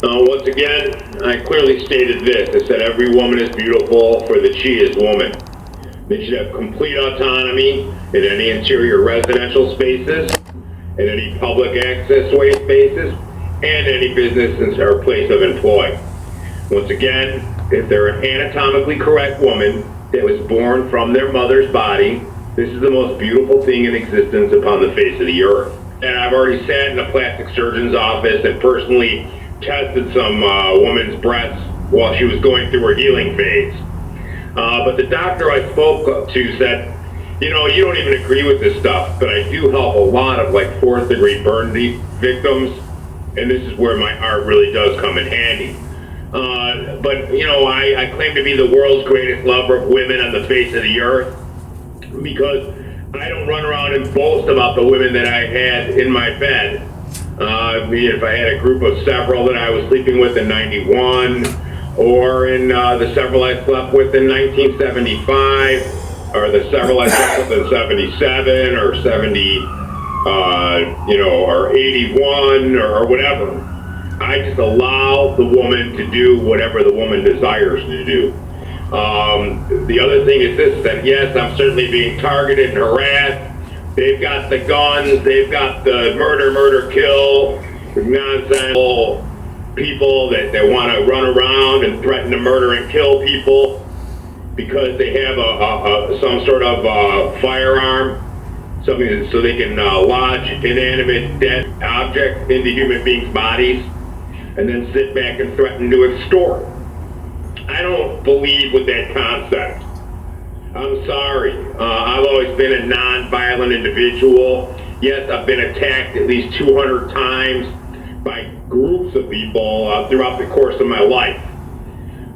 Once again, I clearly stated this. I said every woman is beautiful for that she is woman. They should have complete autonomy in any interior residential spaces, in any public access way spaces, and any business or place of employ. Once again, if they're an anatomically correct woman that was born from their mother's body, this is the most beautiful thing in existence upon the face of the earth. And I've already sat in a plastic surgeon's office and personally tested some woman's breasts while she was going through her healing phase. But the doctor I spoke to said, you know, you don't even agree with this stuff, but I do help a lot of like fourth degree burn victims, and this is where my art really does come in handy. But, you know, I claim to be the world's greatest lover of women on the face of the earth because I don't run around and boast about the women that I had in my bed. If I had a group of several that I was sleeping with in 91, or in the several I slept with in 1975, or the several I slept with in 77, or 70, or 81, or whatever. I just allow the woman to do whatever the woman desires to do. The other thing is this, that yes, I'm certainly being targeted and harassed. They've got the guns, they've got the murder, kill, nonsense people that want to run around and threaten to murder and kill people because they have some sort of firearm, something so they can lodge inanimate dead objects into human beings' bodies and then sit back and threaten to extort. I don't believe with that concept. I'm sorry. I've always been a non-violent individual. Yes, I've been attacked at least 200 times by groups of people throughout the course of my life.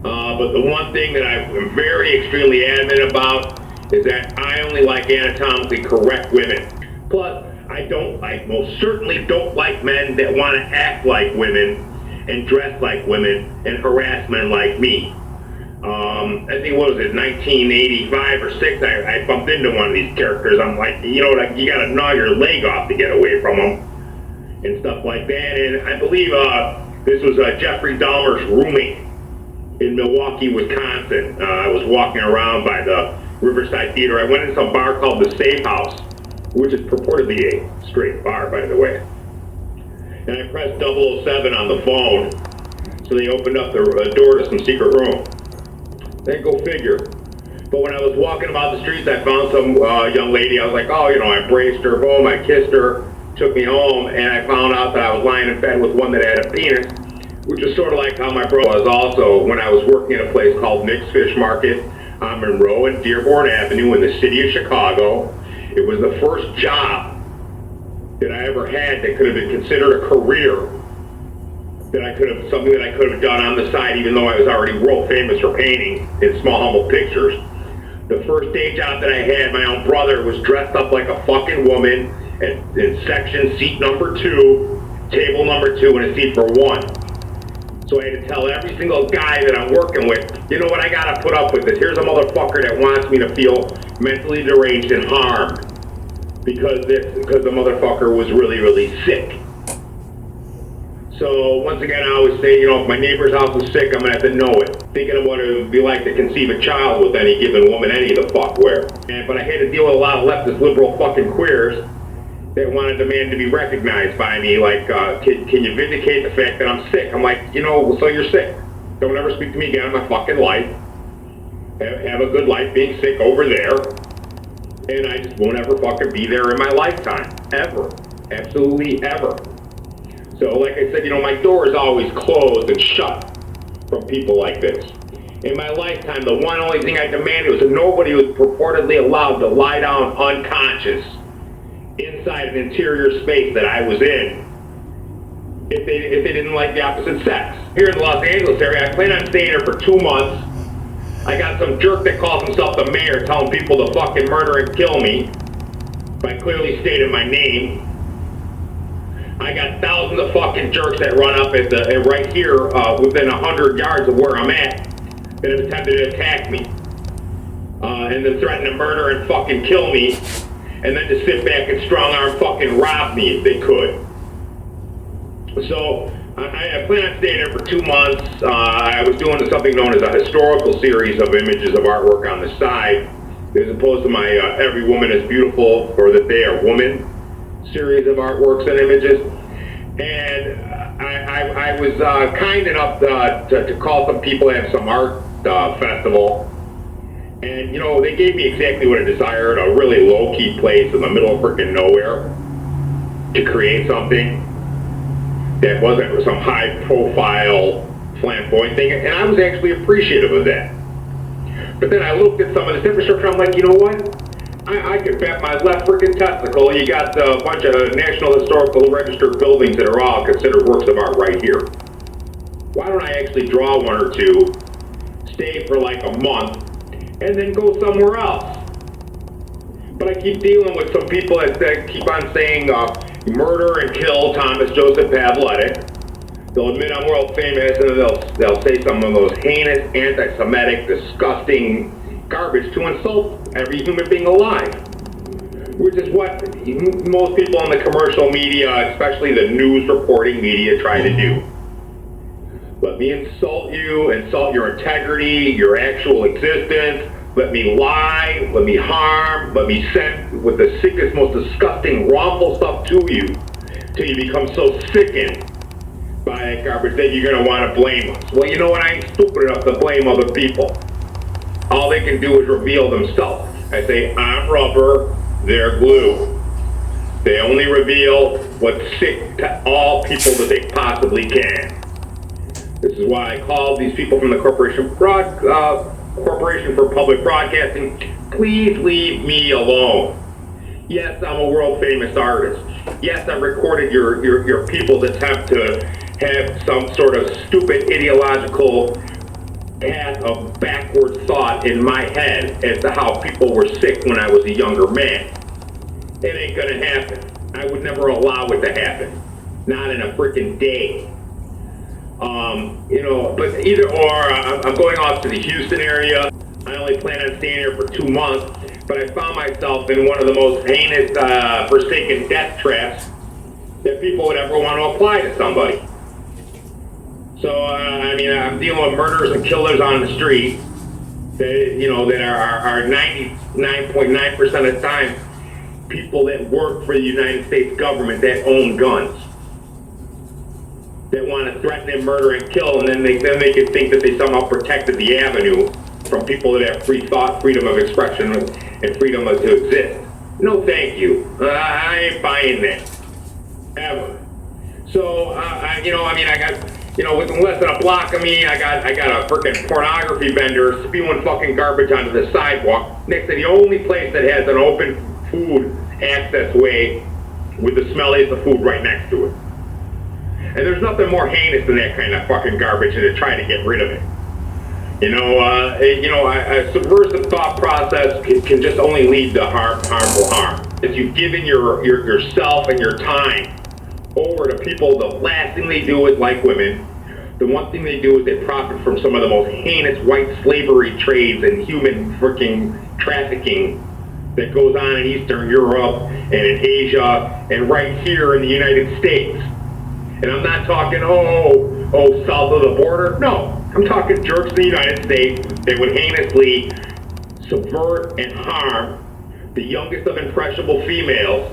But the one thing that I'm very extremely adamant about is that I only like anatomically correct women. Plus, most certainly don't like men that want to act like women and dress like women and harass men like me. I think, what was it, 1985 or 6, I bumped into one of these characters. I'm like, you know, like, you gotta gnaw your leg off to get away from them and stuff like that. And I believe this was Jeffrey Dahmer's roommate in Milwaukee, Wisconsin. I was walking around by the Riverside Theater. I went into some bar called the Safe House, which is purportedly a straight bar, by the way. And I pressed 007 on the phone, so they opened up the door to some secret room. Then go figure. But when I was walking about the streets, I found some young lady. I was like, oh, you know, I embraced her home, I kissed her, took me home, and I found out that I was lying in bed with one that had a penis, which is sort of like how my bro was also when I was working at a place called Nick's Fish Market on Monroe and Dearborn Avenue in the city of Chicago. It was the first job that I ever had that could have been considered a career, something that I could have done on the side, even though I was already world famous for painting in small, humble pictures. The first day job that I had, my own brother was dressed up like a fucking woman in section seat number 2, table number 2, and a seat for 1. So I had to tell every single guy that I'm working with, you know what, I gotta put up with this. Here's a motherfucker that wants me to feel mentally deranged and harmed because the motherfucker was really, really sick. So once again, I always say, you know, if my neighbor's house is sick, I'm gonna have to know it. Thinking of what it would be like to conceive a child with any given woman, any of the fuck where. But I had to deal with a lot of leftist liberal fucking queers that wanted the man to be recognized by me, like, can you vindicate the fact that I'm sick? I'm like, you know, so you're sick. Don't ever speak to me again in my fucking life. Have a good life being sick over there. And I just won't ever fucking be there in my lifetime. Ever. Absolutely ever. So like I said, you know, my door is always closed and shut from people like this. In my lifetime, the one only thing I demanded was that nobody was purportedly allowed to lie down unconscious inside an interior space that I was in if they didn't like the opposite sex. Here in the Los Angeles area, I plan on staying here for 2 months. I got some jerk that calls himself the mayor telling people to fucking murder and kill me by clearly stating my name. I got thousands of fucking jerks that run up at right here within 100 yards of where I'm at that have attempted to attack me and then threaten to murder and fucking kill me and then to sit back and strong arm fucking rob me if they could. So I plan on staying there for 2 months. I was doing something known as a historical series of images of artwork on the side, as opposed to my Every Woman is Beautiful or That They Are Woman series of artworks and images. And I was kind enough to call some people at some art festival. And, you know, they gave me exactly what I desired, a really low-key place in the middle of freaking nowhere to create something that wasn't some high-profile, flamboyant thing. And I was actually appreciative of that. But then I looked at some of this infrastructure, I'm like, you know what? I could bet my left freaking testicle you got a bunch of National Historical Register buildings that are all considered works of art right here. Why don't I actually draw one or two, stay for like a month, and then go somewhere else? But I keep dealing with some people that keep on saying murder and kill Thomas Joseph Pavletic. They'll admit I'm world famous, and they'll say some of those heinous, anti-Semitic, disgusting garbage to insult every human being alive. Which is what most people in the commercial media, especially the news reporting media, try to do. Let me insult you, insult your integrity, your actual existence. Let me lie, let me harm, let me send with the sickest, most disgusting, wrongful stuff to you, till you become so sickened by that garbage that you're going to want to blame us. Well, you know what? I ain't stupid enough to blame other people. All they can do is reveal themselves. I say, I'm rubber, they're glue. They only reveal what's sick to all people that they possibly can. This is why I called these people from the Corporation for Public Broadcasting, please leave me alone. Yes, I'm a world famous artist. Yes, I've recorded your people's attempt to have some sort of stupid ideological path of backward thought in my head as to how people were sick when I was a younger man. It ain't gonna happen. I would never allow it to happen. Not in a freaking day. You know, but either or, I'm going off to the Houston area. I only plan on staying here for 2 months, but I found myself in one of the most heinous, forsaken death traps that people would ever want to apply to somebody. So, I mean, I'm dealing with murderers and killers on the street that, you know, that are 99.9% of the time people that work for the United States government that own guns. That want to threaten and murder and kill, and then they can think that they somehow protected the avenue from people that have free thought, freedom of expression, and freedom to exist. No, thank you. I ain't buying that. Ever. So, I got, within less than a block of me, I got a freaking pornography vendor spewing fucking garbage onto the sidewalk next to the only place that has an open food access way with the smelliest of food right next to it. And there's nothing more heinous than that kind of fucking garbage and to try to get rid of it. A subversive thought process can just only lead to harmful harm. If you've given yourself and your time over to people, the last thing they do is like women. The one thing they do is they profit from some of the most heinous white slavery trades and human freaking trafficking that goes on in Eastern Europe and in Asia and right here in the United States. And I'm not talking, south of the border. No, I'm talking jerks in the United States that would heinously subvert and harm the youngest of impressionable females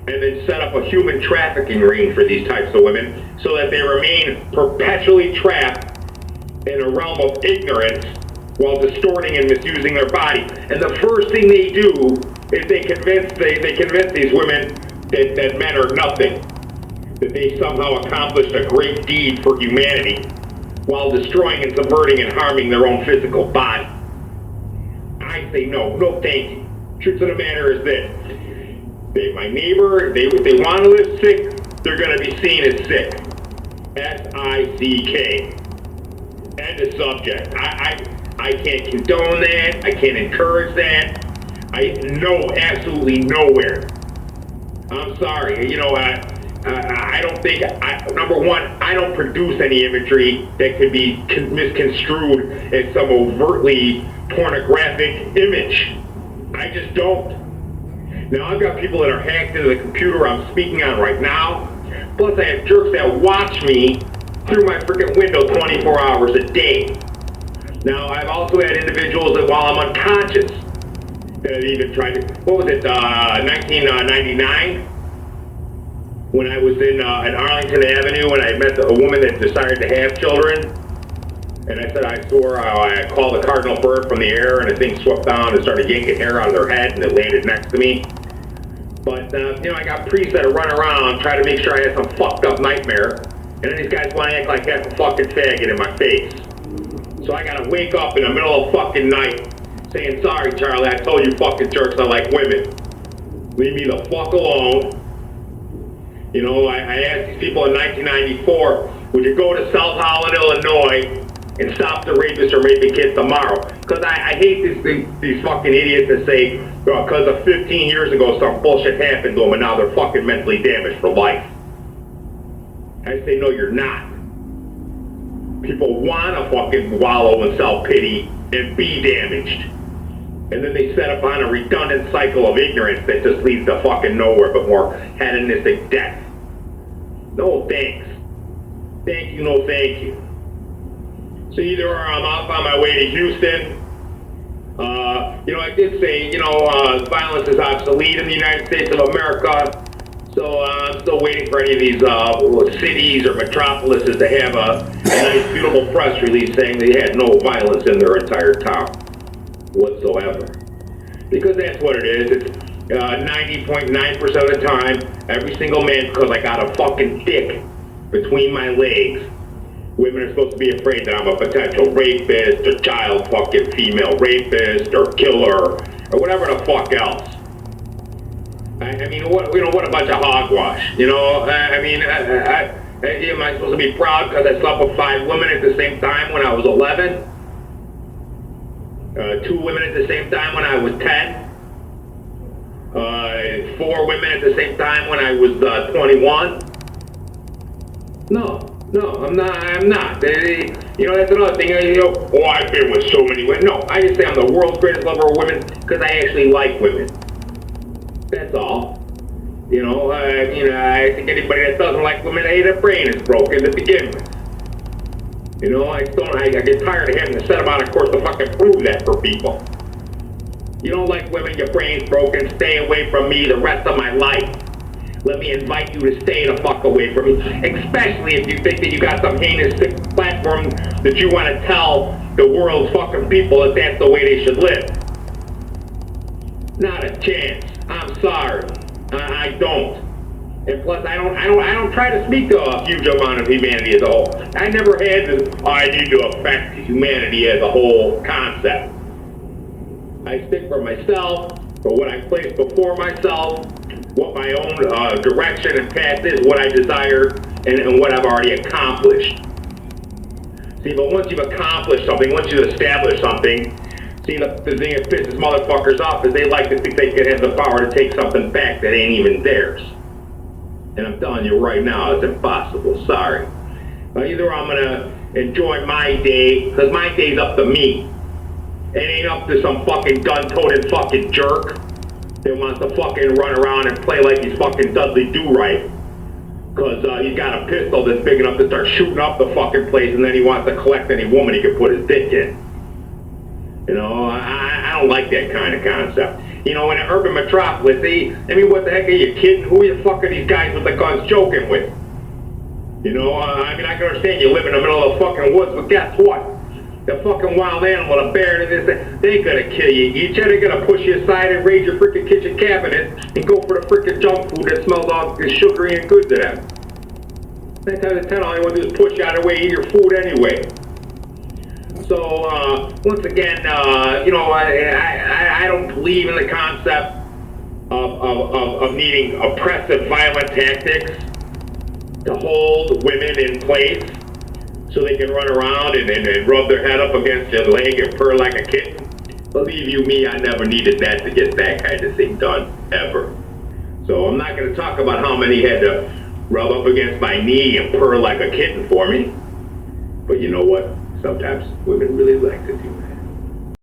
and then set up a human trafficking ring for these types of women so that they remain perpetually trapped in a realm of ignorance while distorting and misusing their body. And the first thing they do is they convince these women that men are nothing. That they somehow accomplished a great deed for humanity while destroying and subverting and harming their own physical body. I say no thank you. Truth of the matter is this. My neighbor, if they want to live sick, they're going to be seen as sick. S-I-C-K. End of subject. I can't condone that. I can't encourage that. Absolutely nowhere. I'm sorry. I don't think, number one, I don't produce any imagery that could be misconstrued as some overtly pornographic image. I just don't. Now, I've got people that are hacked into the computer I'm speaking on right now. Plus, I have jerks that watch me through my freaking window 24 hours a day. Now, I've also had individuals that while I'm unconscious, that have even tried to, 1999? When I was in Arlington Avenue, when I met a woman that decided to have children, and I said I swore, I called a cardinal bird from the air, and the thing swept down and started yanking hair out of their head, and it landed next to me. But, I got priests that run around trying to make sure I had some fucked up nightmare, and then these guys want to act like half a fucking faggot in my face. So I gotta wake up in the middle of fucking night saying, sorry, Charlie, I told you fucking jerks I like women. Leave me the fuck alone. You know, I asked these people in 1994, would you go to South Holland, Illinois, and stop the rapists or raping kids tomorrow? Because I hate these fucking idiots that say, because of 15 years ago some bullshit happened to them and now they're fucking mentally damaged for life. I say, no, you're not. People want to fucking wallow in self-pity and be damaged. And then they set upon a redundant cycle of ignorance that just leads to fucking nowhere but more hedonistic death. No thanks. Thank you, no thank you. So either I'm off on my way to Houston. I did say, violence is obsolete in the United States of America. So I'm still waiting for any of these cities or metropolises to have a nice, beautiful press release saying they had no violence in their entire town whatsoever. Because that's what it is. It's 90.9% of the time, every single man, because I got a fucking dick between my legs, women are supposed to be afraid that I'm a potential rapist or child fucking female rapist or killer or whatever the fuck else. I mean, what a bunch of hogwash, am I supposed to be proud because I slept with 5 women at the same time when I was 11? 2 women at the same time when I was 10? 4 women at the same time when I was 21? No, I'm not. That's another thing. I've been with so many women. No, I just say I'm the world's greatest lover of women because I actually like women. That's all. I think anybody that doesn't like women, their brain is broken to begin with. I get tired of having to set them on a course to fucking prove that for people. You don't like women, your brain's broken, stay away from me the rest of my life. Let me invite you to stay the fuck away from me. Especially if you think that you got some heinous sick platform that you want to tell the world's fucking people that that's the way they should live. Not a chance. I'm sorry. I don't. And plus, I don't try to speak to a huge amount of humanity as a whole. I never had this, I need to affect humanity as a whole concept. I stick for myself, for what I place before myself, what my own direction and path is, what I desire, and what I've already accomplished. See, but once you've accomplished something, once you've established something, see, the thing that pisses motherfuckers off is they like to think they can have the power to take something back that ain't even theirs. And I'm telling you right now, it's impossible. Sorry. Either I'm going to enjoy my day, because my day's up to me. It ain't up to some fucking gun-toting fucking jerk that wants to fucking run around and play like he's fucking Dudley Do-Right. Because he's got a pistol that's big enough to start shooting up the fucking place, and then he wants to collect any woman he can put his dick in. I don't like that kind of concept. In an urban metropolis, what the heck are you kidding? Who are you fucking these guys with the guns joking with? I can understand you live in the middle of the fucking woods, but guess what? The fucking wild animal, a bear, and this, they ain't gonna kill you. Each other gonna push you aside and raid your freaking kitchen cabinet and go for the freaking junk food that smells all sugary and good to them. 9 times out of 10, all they want to do is push you out of the way and eat your food anyway. So, once again, I don't believe in the concept of needing oppressive, violent tactics to hold women in place so they can run around and rub their head up against your leg and purr like a kitten. Believe you me, I never needed that to get that kind of thing done, ever. So I'm not going to talk about how many had to rub up against my knee and purr like a kitten for me. But you know what? Sometimes women really like to do that.